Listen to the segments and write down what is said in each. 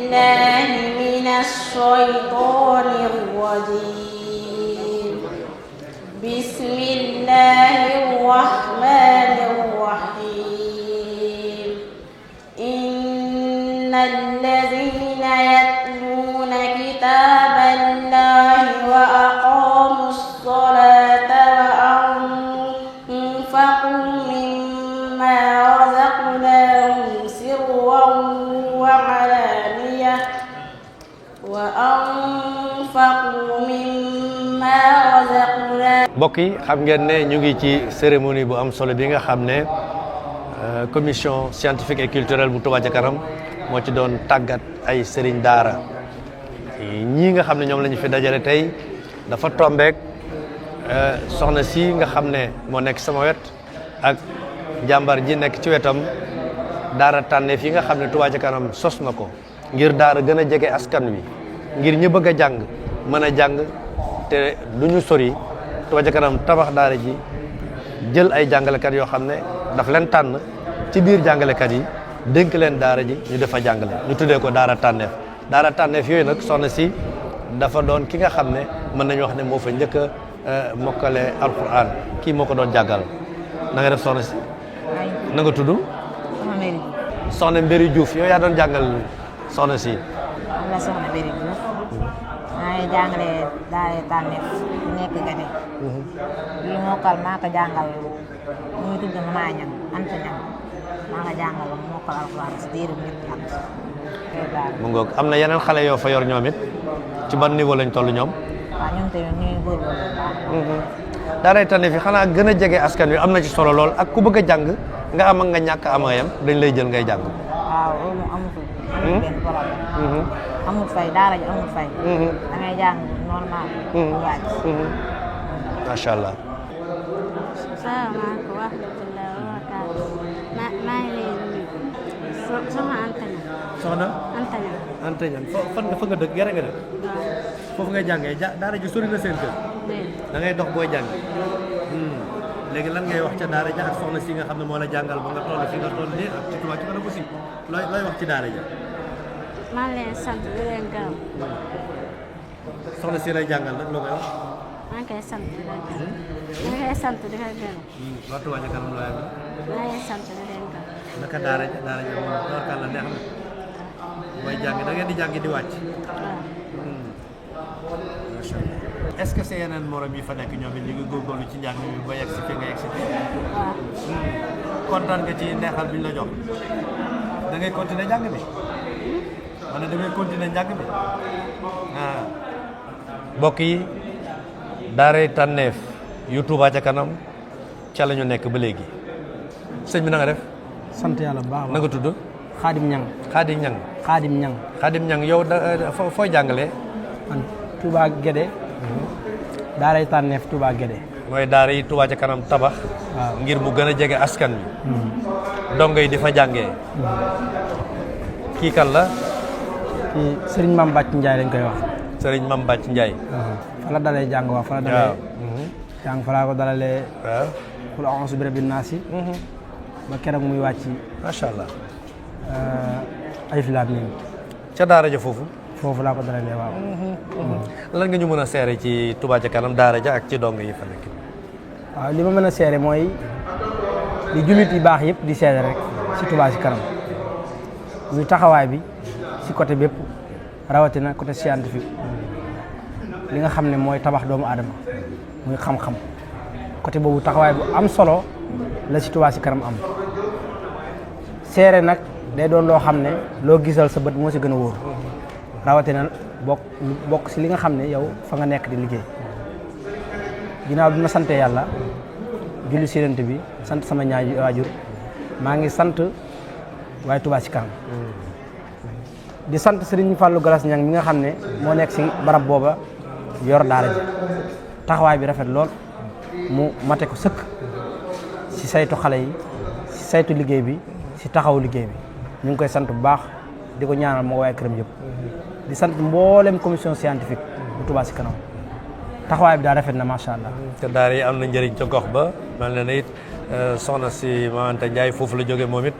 بالله من الشيطان الرجيم بسم الله الرحمن الرحيم إن الذين يتلون كتاب الله وأقاموا الصلاة وأنفقوا مما رزقناهم سرا وعلانية mbokk yi xam ngeen ne ñu ngi ci cérémonie bu am solo bi nga xam ne commission scientifique et culturelle bu Touba ca kanam moo ci doon tàggat ay sëriñ daara ñii nga xam ne ñoom la ñu fi dajale tey dafa tombeek soxna si nga xam ne moo nekk sama wet ak jàmbar ji nekk ci wetam daara tànneef yi nga xam ne Touba ca kanam sos na ko ngir daara gën a jege askan wi ngir ñi bëgg a jàng mën a jàng te du ñu sori Touba ca kanam tabax daara ji jël ay jàngalekat yoo xam ne daf leen tànn ci biir jàngalekat yi dénk leen daara ji ñu defa jàngale ñu tuddee ko daara tànneef yooyu nag soxna si dafa doon ki nga xam ne mën nañu wax ne moo fa njëkk a mokkale alquran kii moo ko doon jàngal na nga def soxna si na nga tudd soxna Mbéri Diouf yow yaa doon jàngal soxna si am la soxna Mbéri Diouf maa ngi jàngale daara tànneef bu nekk Gade bii mokkal maa ko jàngal mu ngi tudd Maa Ñang Anta Ñang maa nga jàngal mu mokkal alxuraan si diiru ñetti at mu ngoog am na yeneen xale yoo fa yor ñoom it ci ban niveau lañ toll ñoom waaw ñoom tamit ñu ngi góorgóorlu bu baax daaray tànneef yi xanaa gën a jege askan wi am na ci solo lool ak ku bëgg a jàng nga am ak nga ñàkk ama yam dañ lay jël ngay jàng waaw loolu amul benn problème amul fay daara ji amul fay da ngay jàng normal wàcc macha allah salaamaaleykum wa rahmatulah wa barakaatu maa ngi leen di soxna Anta Ñang soxna Anta Ñang Anta Ñang fan nga fa nga dëkk gere nga dëkk foofu ngay jàngee daara ji sori na seen kër da ngay dox booy jàng léegi lan ngay wax ca daara ja ak soxna si nga xam ne moo la jàngal ba nga toll fi nga toll nii ak ci Touba ca kanam aussi looy wax ci daara ja maa ngi leen sant di leen gërëm soxna si lay jàngal nag loo koy wax maa ngi koy sant di leen gërëm maa ngi koy sant di leen gërëm waa Touba ca kanam looy wax maa ngi sant di leen gërëm naka daara ja moom doorkaan la neex na booy jàng da ngeen di jàng di wàcc macha allah est-ce que c'est yeneen morom yi fa nekk ñoom it ñu ngi góorgóorlu ci njàng mi ba yegg si fi nga yegg si fi kontaan nga ci neexal bi ñu la jox da ngay continuer njàng mi ma ne da ngay continuer njàng mi mbokk yi daaray tànneef yu Touba ca kanam ca la ñu nekk ba léegi sëñ bi na nga def sant yàlla bu baax na nga tudd Xaadim Ñang Xaadim Ñang yow fooy jàngalee man Touba Guédé daaray tànneef Touba Guédé mooy daara yi Touba ca kanam tabax ngir mu gën a jege askan wi dongo yi di fa jàngee kii kan la kii Sëriñ Mam Bàcc Njaay lañ koy wax Sëriñ Mam Bàcc Njaay fa la dalee jàng fa la dalee jàng fa laa ko dalalee kul a'uuzu bi rabbin naas ba keroog muy wàcc macha allah alif laam miim ca daara ja foofu laa ko dalalee waaw lan nga ñu mën a seere ci Touba ca kanam daara ja ak ci dong yi fa nekk waaw li ma mën a seere mooy li jullit yi baax yëpp di seere rek ci Touba ci kanam muy taxawaay bi ci côté bépp rawatina côté scientifique li nga xam ne mooy tabax doomu aadama muy xam-xam côté boobu taxawaay bu am solo la ci Touba ci kanam am seere nag day doon loo xam ne loo gisal sa bët moo ci gën a wóor rawatina bokk ci li nga xam ne yow fa nga nekk di liggéey ginnaaw bi ma sante yàlla julli ci Yonent bi sant sama ñaari waajur maa ngi sant waaye Touba ci kanam di sant Serigne Fallou Galas Ñang mi nga xam ne moo nekk ci barab booba yor daara ji taxawaay bi rafet lool mu mate ko sëkk ci saytu xale yi ci saytu liggéey bi ci taxaw liggéey bi ñu ngi koy sant bu baax di ko ñaanal moo waaye këram yëpp di sant mboolem commission scientifique bu Touba ci kanam taxawaay bi daa rafet na macha allah. te daara yi am na njëriñ ca gox ba mel na ne it soxna si Maam Anta Ndiaye foofu la jógee moom it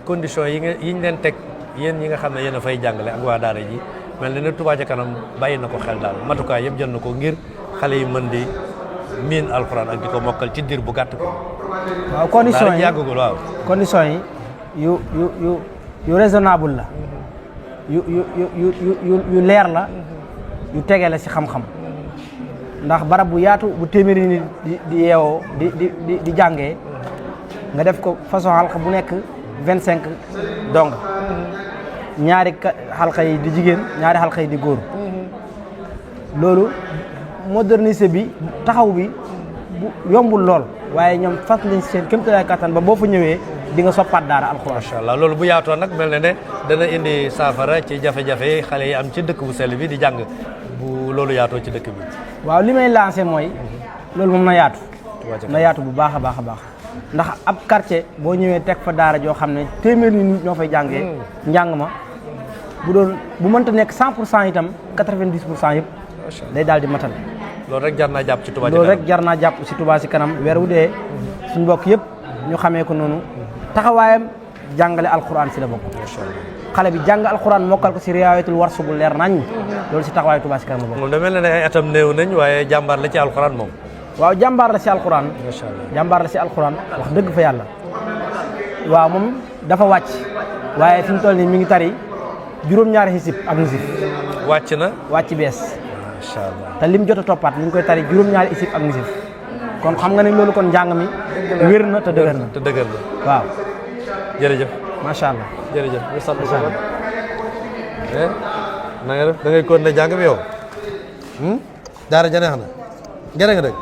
condition yi ñu leen teg yéen ñi nga xam ne yéen a fay jàngale ak waa daara ji mel na ne Touba ca kanam bàyyi na ko xel daal matukaay yëpp jël na ko ngir xale yi mën di miin alxuraan ak di ko mokkal ci diir bu gàtt ko. waaw condition daara yi yàggagul waaw. condition yi yu raisonnable la yu leer la yu tege la ci xam-xam ndax barab bu yaatu bu téeméeri nit di yeewoo di jàngee nga def ko façon xalqa bu nekk 25 dong ñaari xalqa yi di jigéen ñaari xalqa yi di góor loolu modernisé bi taxaw bi bu yombul lool waaye ñoom fas nañ seen kéemtalaay kattan ba boo fa ñëwee di nga soppaat daara alxuraan. macha allah loolu bu yaatoo nag mel na ne dana indi saafara ci jafe-jafe xale yi am ci dëkk bu sell bi di jàng bu loolu yaatoo ci dëkk bi. waaw li may lancé mooy loolu moom na yaatu bu baax a baax a baax ndax ab quartier boo ñëwee teg fa daara joo xam ne téeméeri nit ñoo fay jàngee njàng ma bu mënta nekk 100% itam 90% yëpp day daal di matal. loolu rek jar naa jàpp ci Touba ci loolu kanam rek jar naa jàpp ci Touba ci kanam weer wu dee suñu mbokk yëpp ñu xamee ko noonu taxawaayam jàngale alxuraan ci la bokk. xale bi jàng alxuraan mokkal ko ci riwaayatul warsu bu leer nañ loolu ci taxawaayu Touba ci kanam la bokk. moom da mel na ne ay atam néew nañ waaye jàmbaar la ci alxuraan moom. waaw jàmbaar la ci alxuraan. macha allah jàmbaar la ci alxuraan wax dëgg fa yàlla. waaw moom dafa wàcc waaye fi mu toll nii mi ngi tari juróom-ñaari xisib ak nisif. wàcc na. wàcc bees. macha allah te lim jot a toppaat mi ngi koy tari juróom-ñaari xisib ak nisif kon xam nga ne loolu kon njàng mi wér na te dëgër na. te dëgër na waaw. jërëjëf. macha allah. jërëjëf ñu sant ko na nga def da ngay continuer jàng bi yow. daara ja neex na gërë nga dëgg